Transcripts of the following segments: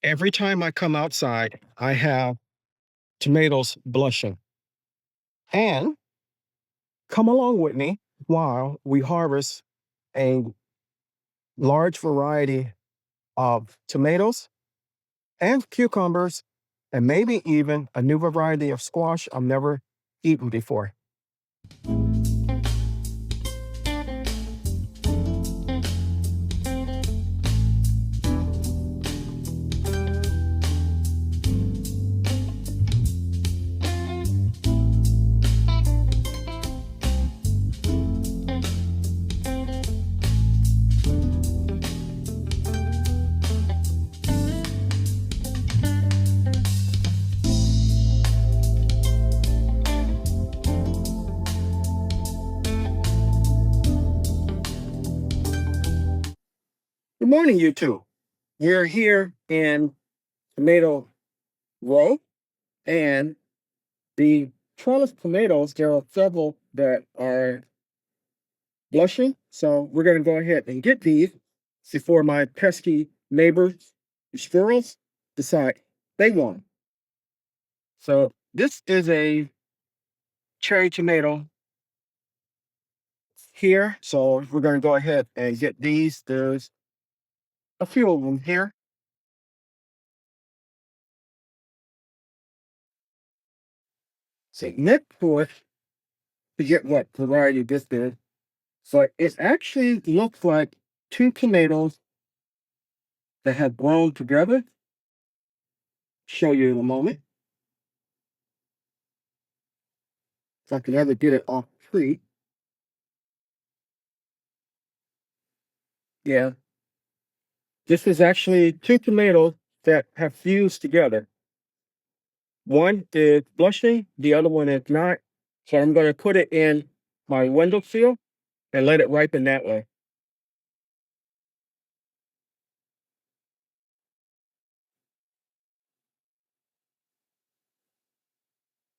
Every time I come outside, I have tomatoes blushing. And come along with me while we harvest a large variety of tomatoes and cucumbers, and maybe even a new variety of squash I've never eaten before. Good morning, you two. We're here in tomato row, and the trellis tomatoes, there are several that are blushing. So we're going to go ahead and get these before my pesky neighbors, the squirrels, decide they want 'em. So this is a cherry tomato here. So we're going to go ahead and get these. There's a few of them here. So next to it, forget what variety this is. So it actually looks like two tomatoes that have grown together. Show you in a moment. If I can ever get it off the tree. Yeah, this is actually two tomatoes that have fused together. One is blushing, the other one is not. So I'm going to put it in my windowsill and let it ripen that way.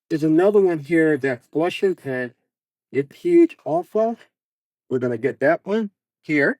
There's another one here that's blushing and it's huge also. We're going to get that one here.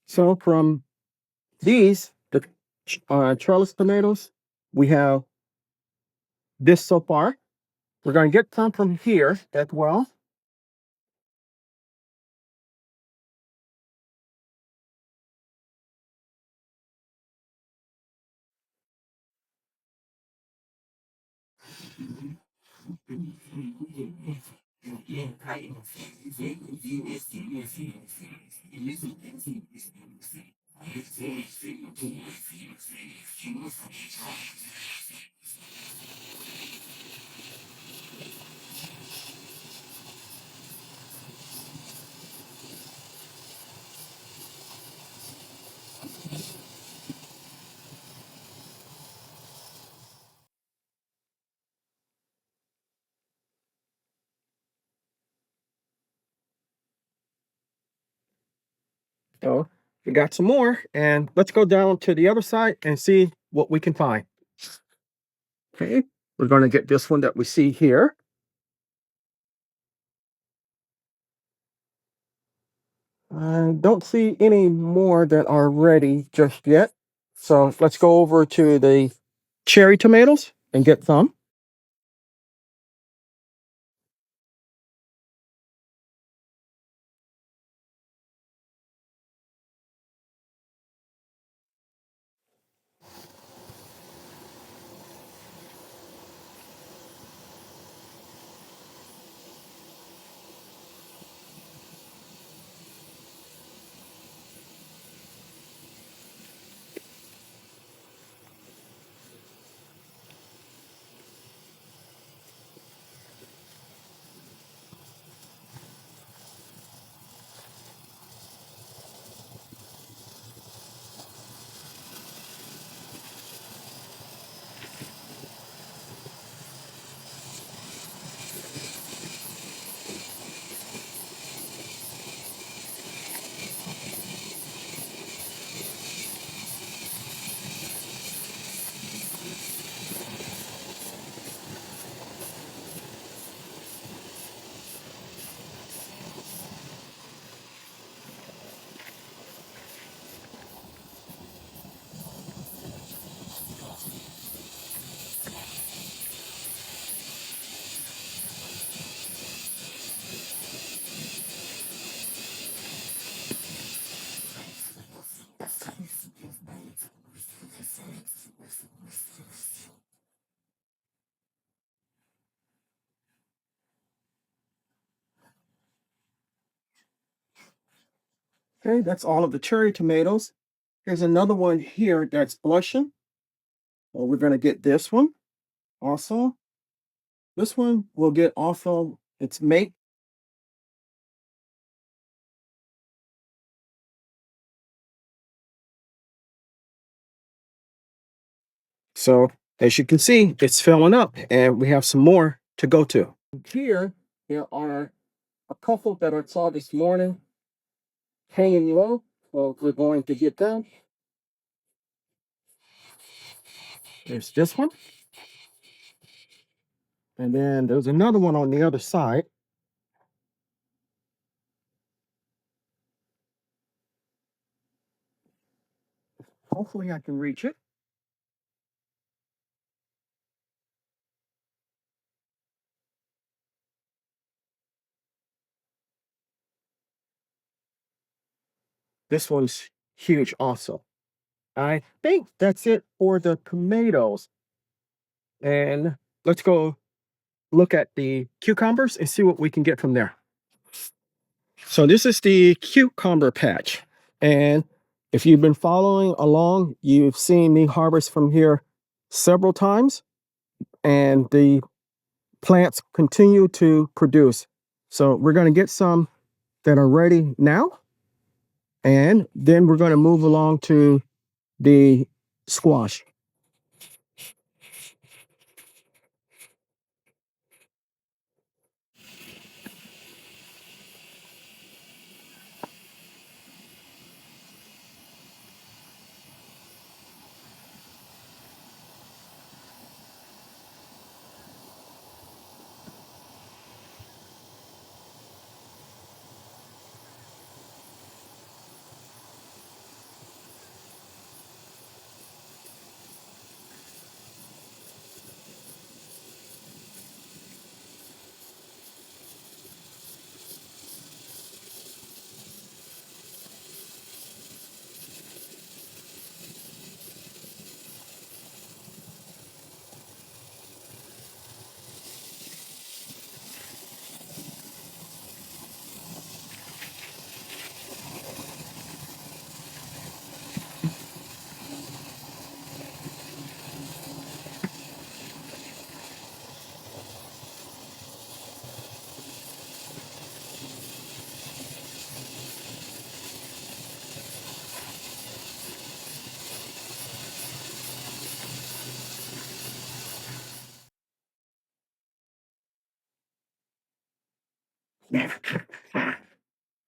So from these, the trellis tomatoes, we have this so far. We're going to get some from here as well. So we got some more, and let's go down to the other side and see what we can find. Okay, we're going to get this one that we see here. I don't see any more that are ready just yet. So let's go over to the cherry tomatoes and get some. Okay, that's all of the cherry tomatoes. Here's another one here that's blushing. Well, we're going to get this one also. This one will get also its mate. So as you can see, it's filling up and we have some more to go to. Here, there are a couple that I saw this morning hanging low. So we're going to get them. There's this one. And then there's another one on the other side. Hopefully I can reach it. This one's huge also. I think that's it for the tomatoes. And let's go look at the cucumbers and see what we can get from there. So this is the cucumber patch. And if you've been following along, you've seen me harvest from here several times. And the plants continue to produce. So we're going to get some that are ready now. And then we're going to move along to the squash.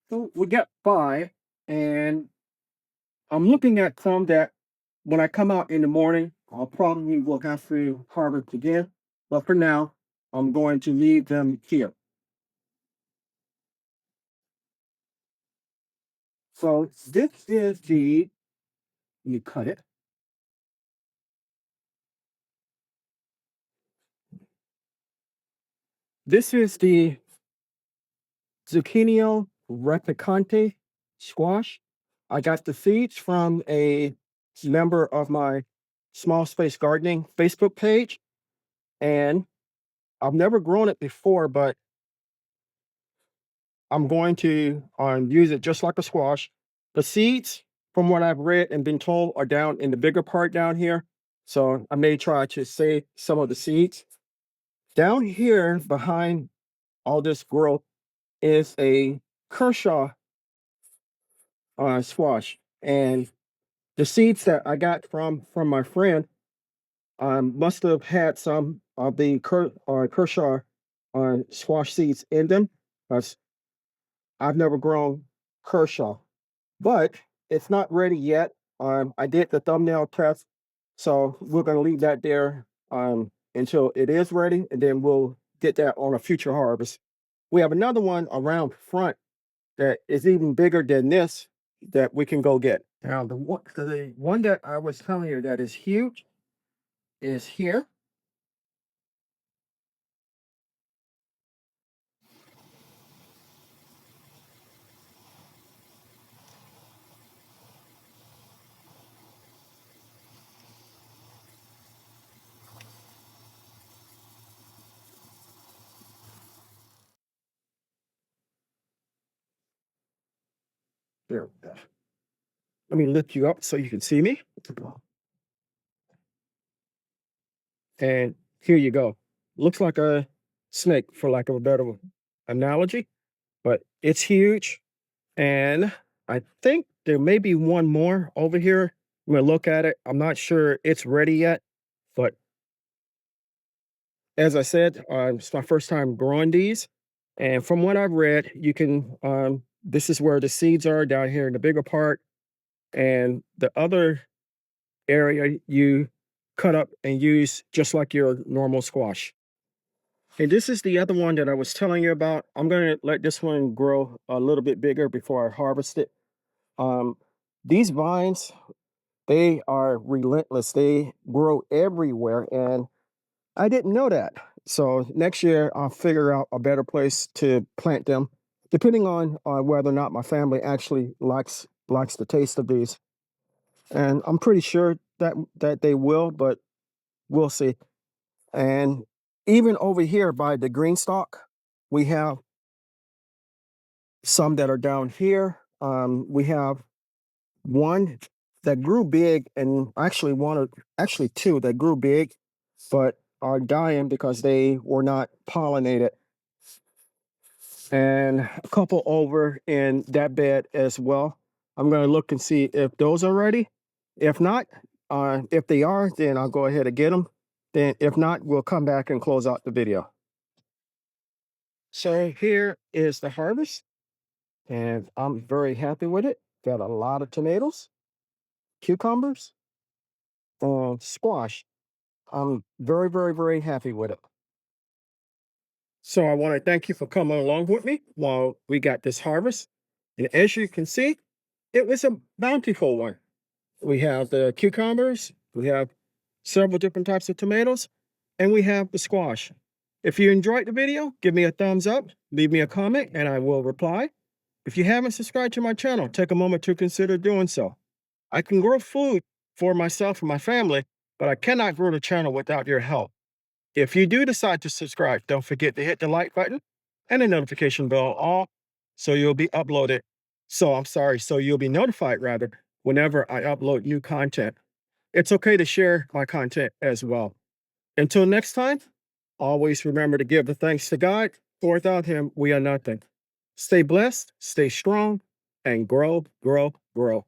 So we got 5, and I'm looking at some that when I come out in the morning, I'll probably will have to harvest again. But for now, I'm going to leave them here. So this is the, you cut it. This is the Zucchini replicante squash. I got the seeds from a member of my small space gardening Facebook page, and I've never grown it before, but I'm going to use it just like a squash. The seeds, from what I've read and been told, are down in the bigger part down here. So I may try to save some of the seeds. Down here behind all this growth is a Kershaw squash. And the seeds that I got from my friend must have had some of the Kershaw squash seeds in them. Because I've never grown Kershaw, but it's not ready yet. I did the thumbnail test, so we're going to leave that there until it is ready, and then we'll get that on a future harvest. We have another one around front that is even bigger than this that we can go get. Now, the one that I was telling you that is huge is here. There we go. Let me lift you up so you can see me. And here you go. Looks like a snake, for lack of a better analogy, but it's huge. And I think there may be one more over here. I'm gonna look at it. I'm not sure it's ready yet, but as I said, it's my first time growing these. And from what I've read, you can, this is where the seeds are down here in the bigger part. And the other area you cut up and use just like your normal squash. And this is the other one that I was telling you about. I'm going to let this one grow a little bit bigger before I harvest it. Um, these vines, they are relentless. They grow everywhere, and I didn't know that. So next year, I'll figure out a better place to plant them, depending on whether or not my family actually likes the taste of these. And I'm pretty sure that they will, but we'll see. And even over here by the green stalk, we have some that are down here. We have one that grew big, and actually two that grew big, but are dying because they were not pollinated. And a couple over in that bed as well. I'm going to look and see if those are ready. If not, if they are, then I'll go ahead and get them. Then if not, we'll come back and close out the video. So here is the harvest, and I'm very happy with it. Got a lot of tomatoes, cucumbers, and squash. I'm very, very, very happy with it. So I want to thank you for coming along with me while we got this harvest. And as you can see, it was a bountiful one. We have the cucumbers, we have several different types of tomatoes, and we have the squash. If you enjoyed the video, give me a thumbs up, leave me a comment, and I will reply. If you haven't subscribed to my channel, take a moment to consider doing so. I can grow food for myself and my family, but I cannot grow the channel without your help. If you do decide to subscribe, don't forget to hit the like button and the notification bell all so you'll be uploaded. So you'll be notified rather whenever I upload new content. It's okay to share my content as well. Until next time, always remember to give the thanks to God, for without him, we are nothing. Stay blessed, stay strong, and grow, grow, grow.